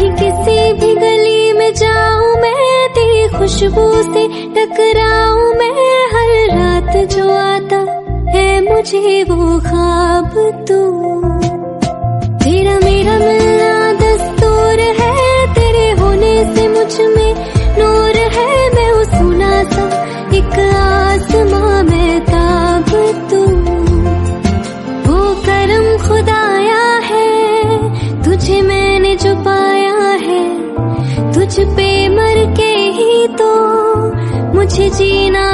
कहीं किसी भी गली में जाऊं मैं, तेरी खुशबू से टकराऊं मैं। हर रात जो आता है मुझे वो ख्वाब तू, तेरा मेरा मिलना दस्तूर है, तेरे होने से मुझ में नूर है। मैं वो सुना सा एक आसमां में ताब तू, वो करम खुदाया है तुझे मैंने जो पाया है। तुझ पे मर के ही तो मुझे जीना